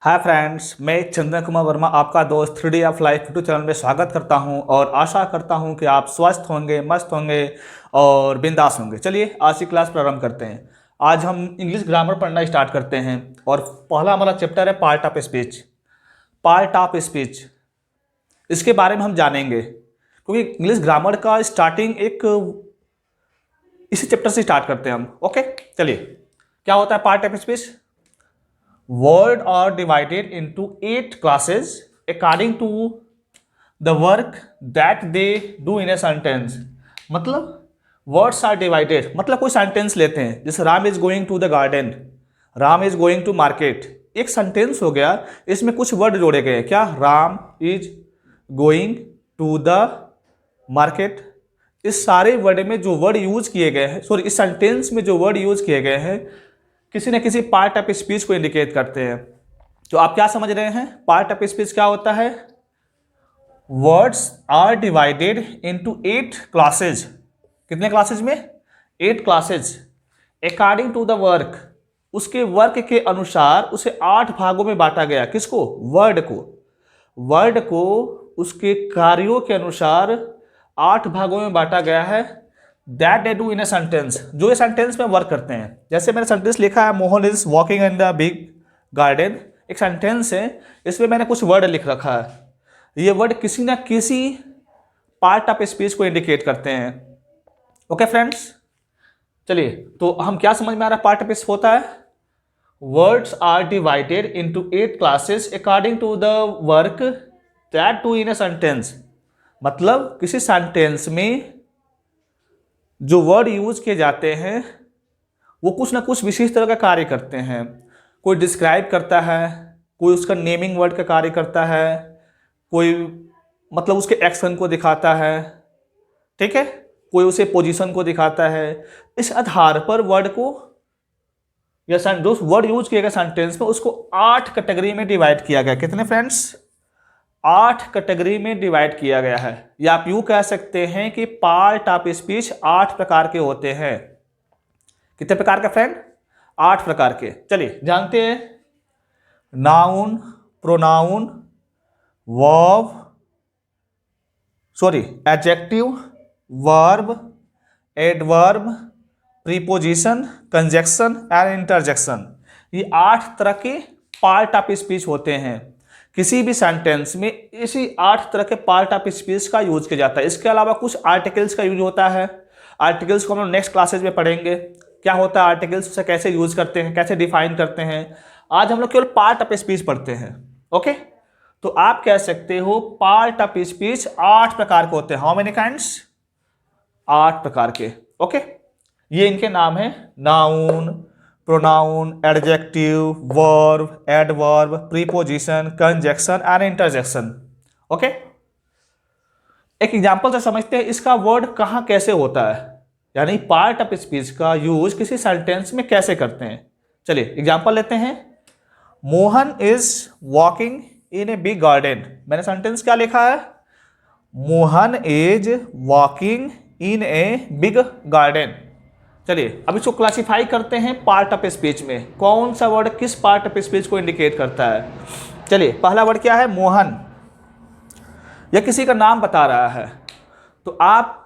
Hi friends, मैं चंदन कुमार वर्मा आपका दोस्त 3D of life YouTube channel में स्वागत करता हूं और आशा करता हूं कि आप स्वस्थ होंगे, मस्त होंगे और बिंदास होंगे। चलिए आज की क्लास प्रारंभ करते हैं। आज हम इंग्लिश ग्रामर पढ़ना स्टार्ट करते हैं और पहला हमारा चैप्टर है part of speech. Part of speech इसके बारे में हम जानेंगे क्योंकि इंग्लिश ग्रामर का स्टार्टिंग एक इसी चैप्टर से स्टार्ट करते हैं हम। ओके, चलिए क्या होता है part of speech. Words are divided into 8 classes according to the work that they do in a sentence। मतलब words are divided मतलब कोई सेंटेंस लेते हैं, जैसे Ram is going to the garden, Ram is going to market. एक sentence हो गया, इसमें कुछ वर्ड जोड़े गए। क्या? Ram is going to the market. इस सारे वर्ड में जो वर्ड यूज किए गए हैं, सॉरी, इस सेंटेंस में जो वर्ड यूज किए गए हैं किसी न किसी पार्ट ऑफ स्पीच को इंडिकेट करते हैं। तो आप क्या समझ रहे हैं पार्ट ऑफ स्पीच क्या होता है? Words are divided into 8 classes. कितने क्लासेज में? 8 classes. According to the work, उसके वर्क के अनुसार उसे 8 भागों में बांटा गया। किसको? वर्ड को। वर्ड को उसके कार्यों के अनुसार 8 भागों में बांटा गया है। That they do in a sentence, जो ये सेंटेंस में वर्क करते हैं। जैसे मैंने सेंटेंस लिखा है Mohan is walking in the big garden, एक सेंटेंस है, इसमें मैंने कुछ वर्ड लिख रखा है। ये वर्ड किसी ना किसी पार्ट ऑफ स्पीच को इंडिकेट करते हैं। ओके फ्रेंड्स, चलिए तो हम क्या समझ में आ रहा है पार्ट ऑफ स्पीच होता है? Words are divided into 8 classes according to the work that do in a sentence. मतलब किसी सेंटेंस में जो वर्ड यूज किए जाते हैं वो कुछ ना कुछ विशेष तरह का कार्य करते हैं। कोई डिस्क्राइब करता है, कोई उसका नेमिंग वर्ड का कार्य करता है, कोई मतलब उसके एक्शन को दिखाता है, ठीक है, कोई उसे पोजीशन को दिखाता है। इस आधार पर वर्ड को या जो वर्ड यूज किया गया सेंटेंस में उसको 8 कैटेगरी में डिवाइड किया गया। कितने फ्रेंड्स? 8 कैटेगरी में डिवाइड किया गया है। या आप यूं कह सकते हैं कि पार्ट ऑफ स्पीच 8 प्रकार के होते हैं। कितने प्रकार के फ्रेंड? 8 प्रकार के। चलिए जानते हैं। Noun, pronoun, verb, sorry adjective, verb, adverb, preposition, conjunction and interjection. ये 8 तरह के पार्ट ऑफ स्पीच होते हैं। किसी भी सेंटेंस में इसी 8 तरह के पार्ट ऑफ स्पीच का यूज किया जाता है। इसके अलावा कुछ आर्टिकल्स का यूज होता है। आर्टिकल्स को हम लोग नेक्स्ट क्लासेज में पढ़ेंगे। क्या होता है आर्टिकल्स, उसे कैसे यूज करते हैं, कैसे डिफाइन करते हैं। आज हम लोग केवल पार्ट ऑफ स्पीच पढ़ते हैं। ओके, तो आप कह सकते हो पार्ट ऑफ स्पीच 8 प्रकार के होते हैं। How many kinds? 8 प्रकार के। ओके, ये इनके नाम है। Noun, pronoun, adjective, verb, adverb, preposition, conjunction and interjection. Okay, एक एग्जांपल से समझते हैं इसका वर्ड कहां कैसे होता है, यानी पार्ट ऑफ स्पीच का यूज किसी सेंटेंस में कैसे करते हैं। चलिए एग्जांपल लेते हैं। Mohan is walking in a big garden. मैंने सेंटेंस क्या लिखा है? Mohan is walking in a big garden. चलिए अब इसको क्लासिफाई करते हैं पार्ट ऑफ स्पीच में। कौन सा वर्ड किस पार्ट ऑफ स्पीच को इंडिकेट करता है। चलिए पहला वर्ड क्या है? मोहन। यह किसी का नाम बता रहा है। तो आप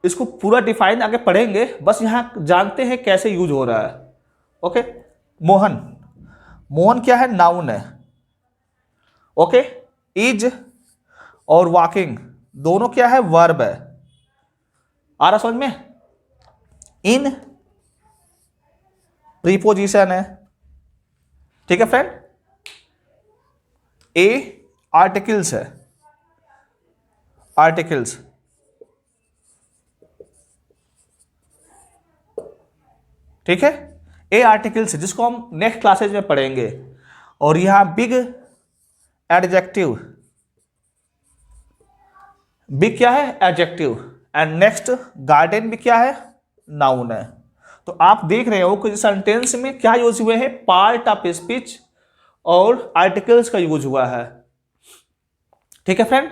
इसको पूरा डिफाइन आगे पढ़ेंगे, बस यहां जानते हैं कैसे यूज हो रहा है। ओके, मोहन। मोहन क्या है? नाउन है। ओके, इज और वॉकिंग दोनों क्या है? वर्ब है। आ रहा समझ में? इन प्रीपोजिशन है। ठीक है फ्रेंड। ए आर्टिकल्स है। आर्टिकल्स। ठीक है, ए आर्टिकल्स जिसको हम नेक्स्ट क्लासेज में पढ़ेंगे। और यहां बिग एडजेक्टिव। बिग क्या है? एडजेक्टिव। एंड नेक्स्ट गार्डन भी क्या है? नाउन है। तो आप देख रहे हो कि सेंटेंस में क्या यूज हुए हैं? पार्ट ऑफ स्पीच और आर्टिकल्स का यूज हुआ है। ठीक है फ्रेंड,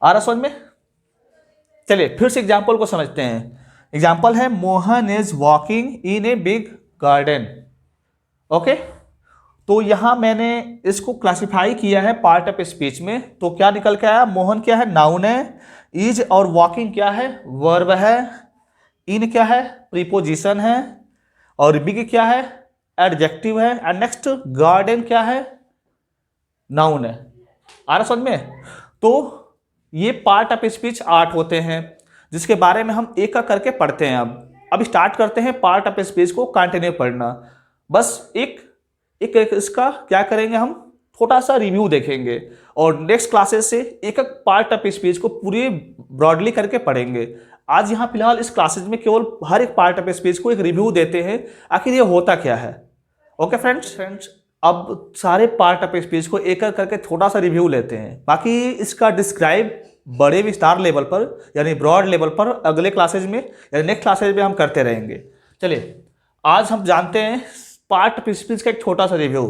आ रहा समझ में? चलिए फिर से एग्जांपल को समझते हैं। एग्जाम्पल है Mohan is walking in a big garden. Okay, तो यहाँ मैंने इसको क्लासिफाई किया है पार्ट ऑफ स्पीच में, तो क्या निकल के आया, मोहन क्या है, नाउन है, इज और वॉकिंग क्या है, वर्ब है, इन क्या है, प्रीपोजिशन है, और बिग क्या है, एडजेक्टिव है, एंड नेक्स्ट गार्डन क्या है, नाउन है। आ रहा समझ में? तो ये पार्ट ऑफ स्पीच 8 होते हैं जिसके बारे में हम एक एक करके पढ़ते हैं। अब स्टार्ट करते हैं पार्ट ऑफ स्पीच को कंटिन्यू पढ़ना। बस एक इसका क्या करेंगे, हम छोटा सा रिव्यू देखेंगे और नेक्स्ट क्लासेस से एक एक पार्ट ऑफ स्पीच को पूरी ब्रॉडली करके पढ़ेंगे। आज यहाँ फिलहाल इस क्लासेस में केवल हर एक पार्ट ऑफ स्पीच को एक रिव्यू देते हैं, आखिर ये होता क्या है। ओके फ्रेंड्स, अब सारे पार्ट ऑफ स्पीच को एक एक करके छोटा सा रिव्यू लेते हैं। बाकी इसका डिस्क्राइब बड़े विस्तार लेवल पर यानी ब्रॉड लेवल पर अगले क्लासेज में यानी नेक्स्ट क्लासेज में हम करते रहेंगे। चलिए आज हम जानते हैं पार्ट ऑफ स्पीच का एक छोटा सा रिव्यू।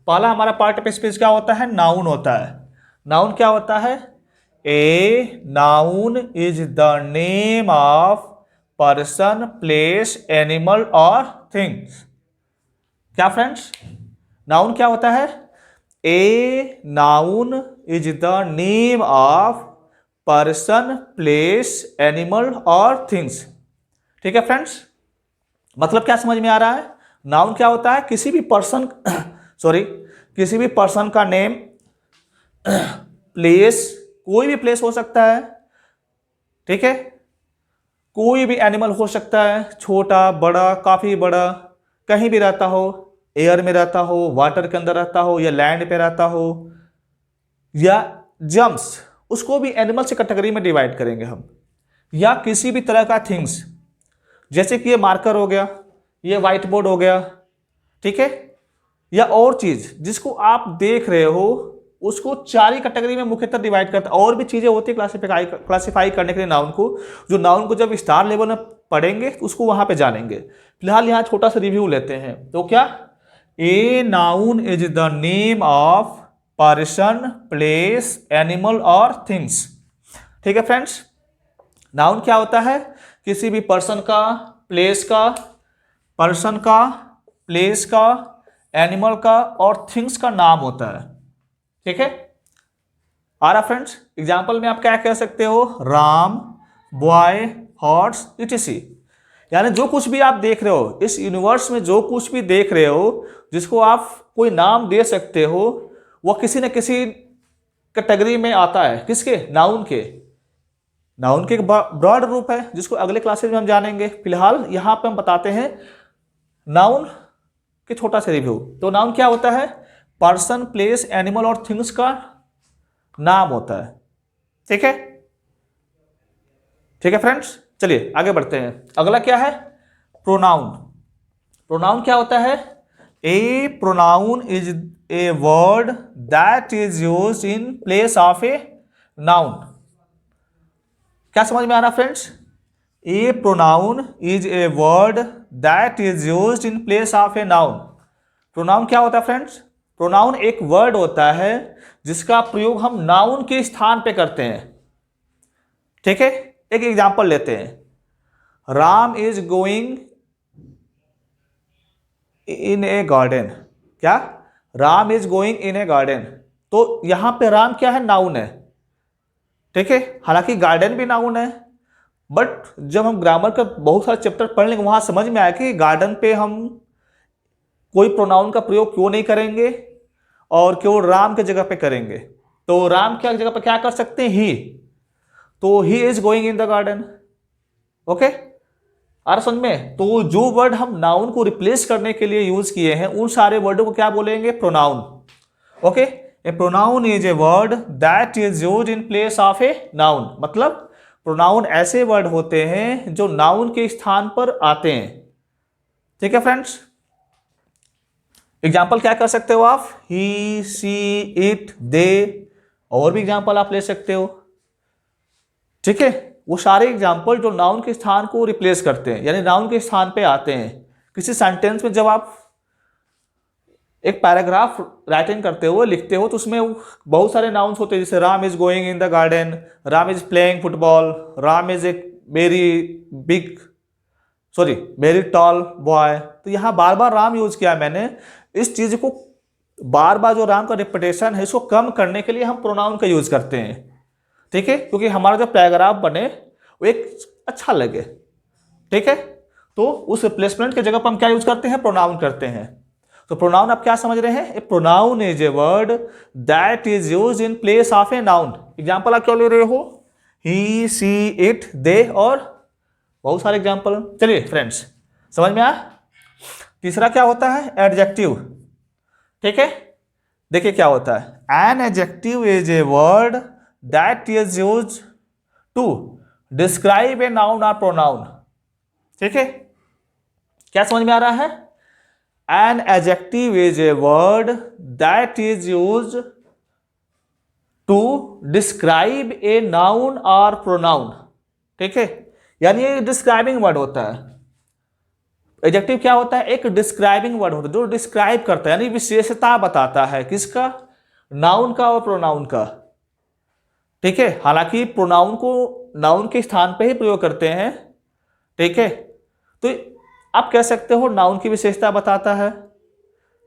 पहला हमारा पार्ट ऑफ स्पीच क्या होता है, नाउन होता है। नाउन क्या होता है, a noun is the name of person, place, animal और थिंग्स। क्या फ्रेंड्स, नाउन क्या होता है, a noun is the name of person, place, animal और थिंग्स। ठीक है फ्रेंड्स, मतलब क्या समझ में आ रहा है? नाउन क्या होता है, किसी भी पर्सन किसी भी पर्सन का नेम, प्लेस, कोई भी प्लेस हो सकता है, ठीक है, कोई भी एनिमल हो सकता है, छोटा बड़ा काफी बड़ा, कहीं भी रहता हो, एयर में रहता हो, वाटर के अंदर रहता हो, या लैंड पे रहता हो, या जम्स, उसको भी एनिमल से कैटेगरी में डिवाइड करेंगे हम। या किसी भी तरह का थिंग्स, जैसे कि ये मार्कर हो गया, ये व्हाइट बोर्ड हो गया, ठीक है, या और चीज जिसको आप देख रहे हो, उसको 4 ही कैटेगरी में मुख्यतः डिवाइड करता है। और भी चीजें होती है क्लासिफाई करने के लिए नाउन को, जो नाउन को जब स्टार लेवल में पढ़ेंगे तो उसको वहां पे जानेंगे। फिलहाल यहाँ छोटा सा रिव्यू लेते हैं। तो क्या, a noun is the name of person, place, animal और थिंग्स। ठीक है फ्रेंड्स, नाउन क्या होता है, किसी भी पर्सन का, प्लेस का, पर्सन का, प्लेस का, एनिमल का और थिंग्स का नाम होता है। ठीक है, आ रहा फ्रेंड्स? एग्जाम्पल में आप क्या कह सकते हो, राम, बॉय, हॉर्स, इटीसी। यानी जो कुछ भी आप देख रहे हो इस यूनिवर्स में, जो कुछ भी देख रहे हो जिसको आप कोई नाम दे सकते हो, वह किसी न किसी कैटेगरी में आता है। किसके? नाउन के। नाउन के ब्रॉड रूप है जिसको अगले क्लासेस में हम जानेंगे। फिलहाल यहां पे हम बताते हैं नाउन के छोटा सा रिव्यू। तो नाउन क्या होता है, पर्सन, प्लेस, एनिमल और थिंग्स का नाम होता है। ठीक है, ठीक है फ्रेंड्स, चलिए आगे बढ़ते हैं। अगला क्या है, प्रोनाउन। प्रोनाउन क्या होता है, a pronoun is a word that is used in place of a noun. क्या समझ में आ रहा friends? A pronoun is a word that is used in place of a noun. Pronoun क्या होता है फ्रेंड्स? प्रोनाउन एक वर्ड होता है जिसका प्रयोग हम नाउन के स्थान पे करते हैं। ठीक है, एक एग्जांपल लेते हैं, Ram is going in a garden. क्या? Ram is going in a garden. तो यहां पे राम क्या है, नाउन है। ठीक है, हालांकि गार्डन भी नाउन है, बट जब हम ग्रामर का बहुत सारे चैप्टर पढ़ लेंगे वहां समझ में आया कि गार्डन पे हम कोई प्रोनाउन का प्रयोग क्यों नहीं करेंगे और केवल राम के जगह पे करेंगे। तो राम की जगह पे क्या कर सकते हैं, ही। तो he is going in the garden. Okay, आ रहा समझ में? तो जो वर्ड हम नाउन को रिप्लेस करने के लिए यूज किए हैं उन सारे वर्डों को क्या बोलेंगे, pronoun. Okay, A pronoun is a word that is used in place of a noun. मतलब प्रोनाउन ऐसे वर्ड होते हैं जो नाउन के स्थान पर आते हैं। ठीक है फ्रेंड्स, एग्जाम्पल क्या कर सकते हो आप, ही, सी, इट, दे, और भी एग्जाम्पल आप ले सकते हो। ठीक है, वो सारे एग्जाम्पल जो नाउन के स्थान को रिप्लेस करते हैं यानी नाउन के स्थान पे आते हैं। किसी सेंटेंस में जब आप एक पैराग्राफ राइटिंग करते हो, लिखते हो, तो उसमें बहुत सारे नाउन्स होते हैं, जैसे Ram is going in the garden, Ram is playing football, Ram is a very tall boy. तो यहाँ बार बार राम यूज किया है मैंने। इस चीज को बार बार जो राम का रिपीटेशन है इसको कम करने के लिए हम प्रोनाउन का यूज करते हैं, ठीक है, क्योंकि हमारा जो पैराग्राफ बने वो एक अच्छा लगे, ठीक है। तो उस रिप्लेसमेंट की जगह पर हम क्या यूज करते हैं, प्रोनाउन करते हैं। तो प्रोनाउन आप क्या समझ रहे हैं, a pronoun is a word that is use in place of a noun. Example आप क्या ले रहे हो, ही, सी, इट, दे और बहुत सारे एग्जाम्पल। चलिए फ्रेंड्स समझ में आया। तीसरा क्या होता है, एडजेक्टिव, ठीक है। देखिए क्या होता है, an adjective is a word that is use to describe a noun और प्रोनाउन, ठीक है। क्या समझ में आ रहा है, an adjective is a word that is use to describe a noun और प्रोनाउन, ठीक है। यानी ये डिस्क्राइबिंग वर्ड होता है। एडजेक्टिव क्या होता है, एक डिस्क्राइबिंग वर्ड होता है जो डिस्क्राइब करता है, यानी विशेषता बताता है, किसका, नाउन का और प्रोनाउन का, ठीक है। हालांकि प्रोनाउन को नाउन के स्थान पे ही प्रयोग करते हैं, ठीक है। तो आप कह सकते हो नाउन की विशेषता बताता है,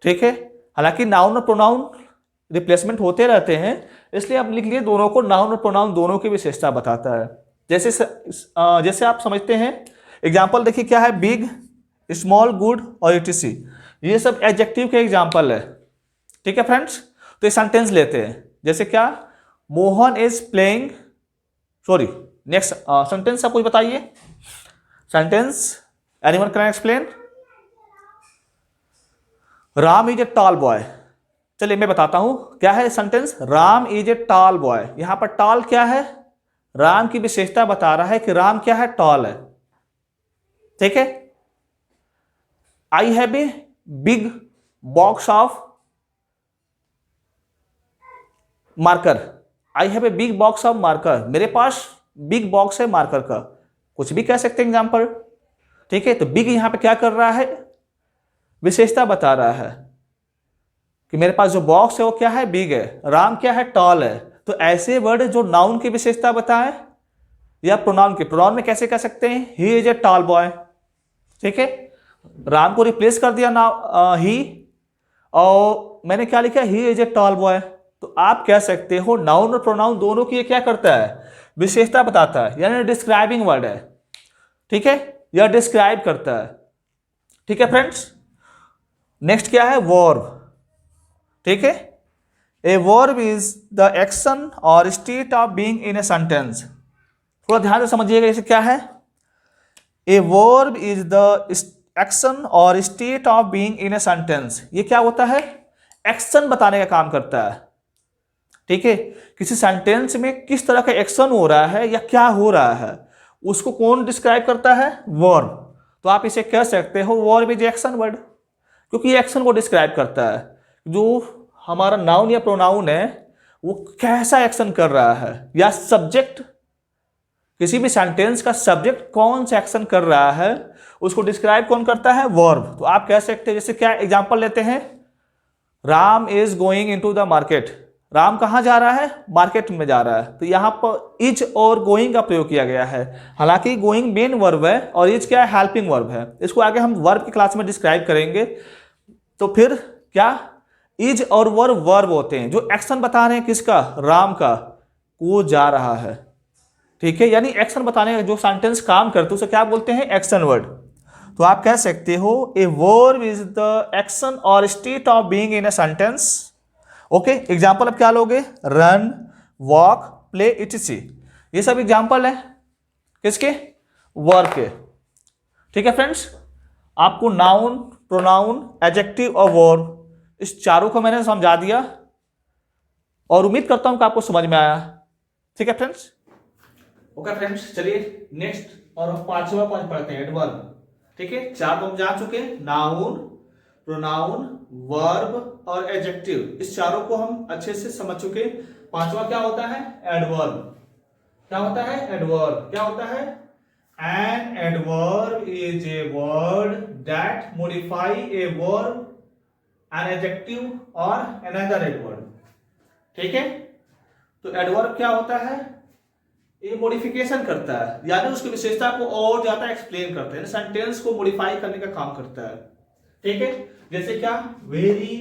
ठीक है। हालांकि नाउन और प्रोनाउन रिप्लेसमेंट होते रहते हैं, इसलिए आप लिख लिए दोनों को, नाउन और प्रोनाउन दोनों की विशेषता बताता है। जैसे आप समझते हैं, एग्जाम्पल देखिए क्या है, बिग, स्मॉल, गुड और etc, ये सब एडजेक्टिव के एग्जाम्पल है, ठीक है फ्रेंड्स। तो ये सेंटेंस लेते हैं, जैसे क्या, Mohan is playing, sorry next sentence आप कुछ बताइए, sentence anyone can explain. Ram is a tall boy, चलिए मैं बताता हूं क्या है sentence, Ram is a tall boy. यहां पर टॉल क्या है, राम की विशेषता बता रहा है कि राम क्या है, टॉल है, ठीक है। I have a big box of marker, I have a big box of marker, मेरे पास बिग बॉक्स है मार्कर का, कुछ भी कह सकते हैं एग्जाम्पल, ठीक है। तो बिग यहां पे क्या कर रहा है, विशेषता बता रहा है कि मेरे पास जो बॉक्स है वो क्या है, बिग है, राम क्या है, टॉल है। तो ऐसे वर्ड जो नाउन की विशेषता बताए या प्रोनाउन की, प्रोनाउन में कैसे कह सकते हैं, he is a tall boy, ठीक है। राम को रिप्लेस कर दिया ना ही, और मैंने क्या लिखा, he is a tall boy. तो आप कह सकते हो नाउन और प्रोनाउन दोनों की ये क्या करता है, विशेषता बताता है, यानी डिस्क्राइबिंग वर्ड है, ठीक है, यह डिस्क्राइब करता है, ठीक है फ्रेंड्स। नेक्स्ट क्या है, वर्ब, ठीक है। A verb is the action और state of being in a sentence. थोड़ा ध्यान से समझिएगा, इसे क्या है, a verb is the action और state of being in a sentence. ये क्या होता है, एक्शन बताने का काम करता है, ठीक है। किसी सेंटेंस में किस तरह का एक्शन हो रहा है या क्या हो रहा है, उसको कौन डिस्क्राइब करता है, वर्ब। तो आप इसे कह सकते हो वर्ब इज एक्शन वर्ड, क्योंकि ये एक्शन को डिस्क्राइब करता है, जो हमारा नाउन या प्रोनाउन है वो कैसा एक्शन कर रहा है, या सब्जेक्ट, किसी भी सेंटेंस का सब्जेक्ट कौन सा एक्शन कर रहा है उसको डिस्क्राइब कौन करता है, वर्ब। तो आप कह सकते हैं, जैसे क्या एग्जांपल लेते हैं, Ram is going into the market, Ram कहां जा रहा है, मार्केट में जा रहा है। तो यहां पर इज और गोइंग का प्रयोग किया गया है, हालांकि गोइंग मेन वर्ब है और इज क्या है, हेल्पिंग वर्ब है। इसको आगे हम वर्ब की क्लास में डिस्क्राइब करेंगे। तो फिर क्या, इज और वर्ब होते हैं जो एक्शन बता रहे हैं, किसका, राम का, वो जा रहा है, ठीक है। यानी एक्शन बताने का जो सेंटेंस काम करते हैं उसे क्या बोलते हैं, एक्शन वर्ड। तो आप कह सकते हो a verb is the action और state of being in a sentence, okay. Example अब क्या लोगे, रन, वॉक, प्ले, etc, ये सब एग्जांपल है किसके, वर्ब के, ठीक है फ्रेंड्स। आपको नाउन, प्रोनाउन, एडजेक्टिव और वर्ब, इस चारों को मैंने समझा दिया और उम्मीद करता हूं कि आपको समझ में आया, ठीक है फ्रेंड्स। ओके फ्रेंड्स, चलिए नेक्स्ट और पांचवा पॉइंट पढ़ते हैं, एडवर्ब, ठीक है। चार तो हम जा चुके हैं, नाउन, प्रोनाउन, वर्ब और एडजेक्टिव, इस चारों को हम अच्छे से समझ चुके। पांचवा क्या होता है, एडवर्ब। क्या होता है, एडवर्ब क्या होता है, an adverb is a word that modify a verb, an adjective और अनदर एडवर्ब, ठीक है। तो एडवर्ब क्या होता है, ये मॉडिफिकेशन करता है, यानी उसकी विशेषता को और ज्यादा एक्सप्लेन करता है, सेंटेंस को मॉडिफाई करने का काम करता है, ठीक है। जैसे क्या, वेरी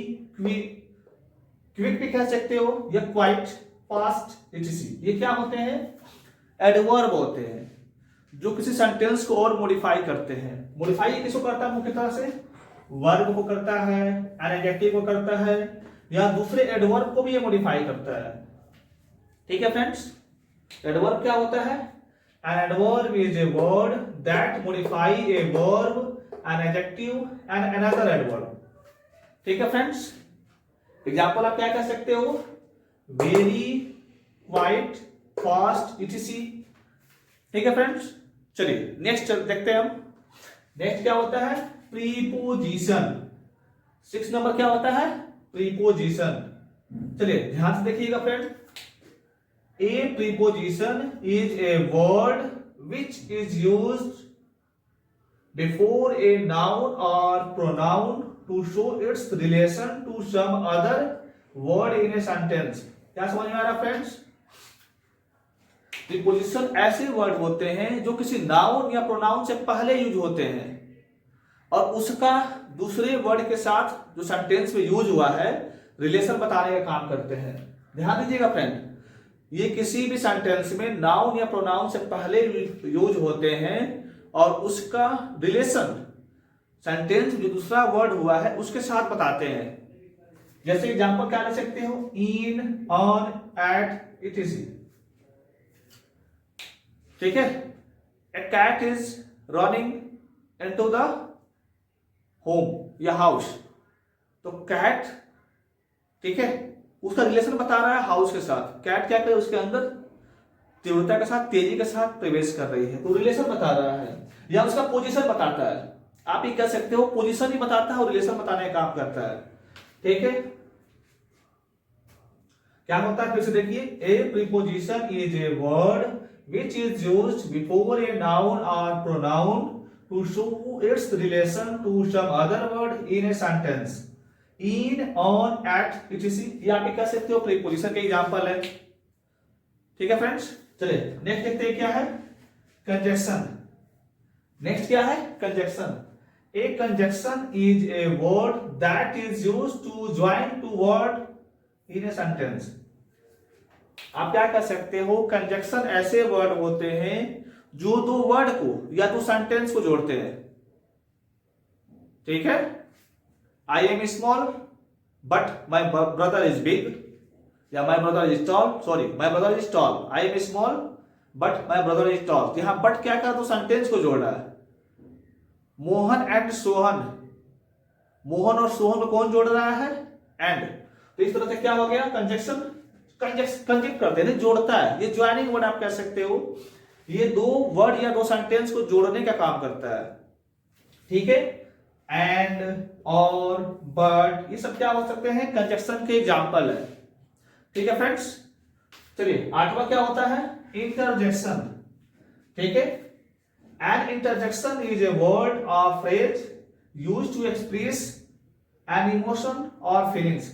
क्विक भी कह सकते हो या क्वाइट, फास्ट, इटीसी। ये क्या होते हैं? एडवर्ब होते हैं जो किसी सेंटेंस को और मॉडिफाई करते हैं। मॉडिफाई किसको करता है? मुख्यतः से वर्ब को करता है, एन एडजेक्टिव को करता है, या दूसरे एडवर्ब को भी ये मॉडिफाई करता है। ठीक है फ्रेंड्स, एडवर्ब क्या होता है? An adverb is a word that modify a verb, an adjective and another adverb. ठीक है फ्रेंड्स, एग्जाम्पल आप क्या कह सकते हो? Very, quite, fast, etc.. ठीक है फ्रेंड्स, चलिए नेक्स्ट देखते हैं हम। नेक्स्ट क्या होता है? प्रीपोजिशन। 6 नंबर क्या होता है? प्रीपोजिशन। चलिए ध्यान से देखिएगा friend. A preposition is a word which is used before a noun और pronoun to show its relation to some other word in a sentence. क्या समझ में आ रहा फ्रेंड्स? प्रीपोजिशन ऐसे वर्ड होते हैं जो किसी नाउन या प्रोनाउन से पहले यूज होते हैं और उसका दूसरे वर्ड के साथ जो सेंटेंस में यूज हुआ है रिलेशन बताने का काम करते हैं। ध्यान दीजिएगा फ्रेंड, ये किसी भी सेंटेंस में नाउन या प्रोनाउन से पहले यूज होते हैं और उसका रिलेशन सेंटेंस जो दूसरा वर्ड हुआ है उसके साथ बताते हैं। जैसे एग्जांपल क्या ले सकते हो? In, on, at, etc. ठीक है, a cat is running into the home या हाउस। तो कैट, ठीक है, उसका रिलेशन बता रहा है हाउस के साथ। कैट क्या करे? उसके अंदर तीव्रता के साथ, तेजी के साथ प्रवेश कर रही है, तो रिलेशन बता रहा है या उसका पोजीशन बताता है। आप ही कह सकते हो पोजीशन ही बताता है और रिलेशन बताने का काम करता है। ठीक है, क्या होता है? फिर से देखिए, ए preposition is a word which is used before a noun or pronoun to show its relation to some other word in a sentence. In, on, at, etc. ये आप कह सकते हो प्रीपोजिशन के एग्जांपल है। ठीक है फ्रेंड्स, चलिए नेक्स्ट देखते हैं क्या है? कंजक्शन। नेक्स्ट क्या है? Conjunction. A conjunction is a word that is used to join two word in a sentence. आप क्या कर सकते हो? कंजक्शन ऐसे वर्ड होते हैं जो दो वर्ड को या दो सेंटेंस को जोड़ते हैं। ठीक है, I am small but my brother is big, या my brother is tall, sorry my brother is tall, I am small but my brother is tall. यहां बट क्या कर? दो सेंटेंस को जोड़ रहा है। मोहन एंड सोहन, मोहन और सोहन को कौन जोड़ रहा है? एंड। तो इस तरह से क्या हो गया? कंजक्शन कंजक्ट करते हैं, जोड़ता है। ये ज्वाइनिंग वर्ड आप कह सकते हो, ये दो वर्ड या दो सेंटेंस को जोड़ने का काम करता है। ठीक है, एंड, और, बट, ये सब क्या हो सकते हैं? कंजक्शन के एग्जांपल है। ठीक है फ्रेंड्स, चलिए 8वां क्या होता है? इंटरजेक्शन। ठीक है, an interjection is a word और phrase used to express an emotion और फीलिंग्स।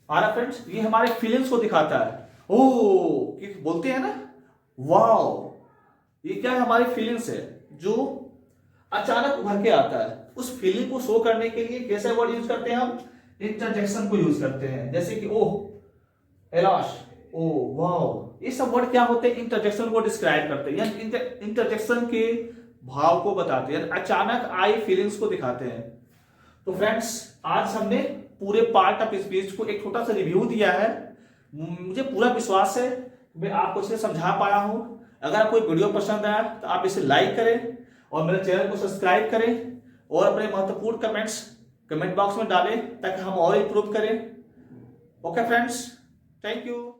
फ्रेंड्स, ये हमारे फीलिंग्स को दिखाता है। ओ, बोलते हैं ना वाओ, ये क्या है? हमारी फीलिंग्स है जो अचानक उभर के आता है। उस फीलिंग को शो करने के लिए कैसे वर्ड यूज करते हैं हम? इंटरजेक्शन को यूज करते हैं। जैसे कि ओह, एलाश, ओ, वाओ, ये सब वर्ड क्या होते हैं? इंटरजेक्शन को डिस्क्राइब करते हैं, इंटरजेक्शन के भाव को बताते हैं, अचानक आई फीलिंग्स को दिखाते हैं। तो फ्रेंड्स, आज हमने पूरे पार्ट ऑफ स्पीच को एक छोटा सा रिव्यू दिया है। मुझे पूरा विश्वास है मैं आपको इसे समझा पाया हूं। अगर आपको वीडियो पसंद आया तो आप इसे लाइक करें और मेरे चैनल को सब्सक्राइब करें और अपने महत्वपूर्ण कमेंट्स कमेंट बॉक्स में डालें ताकि हम और इंप्रूव करें। Okay friends, thank you.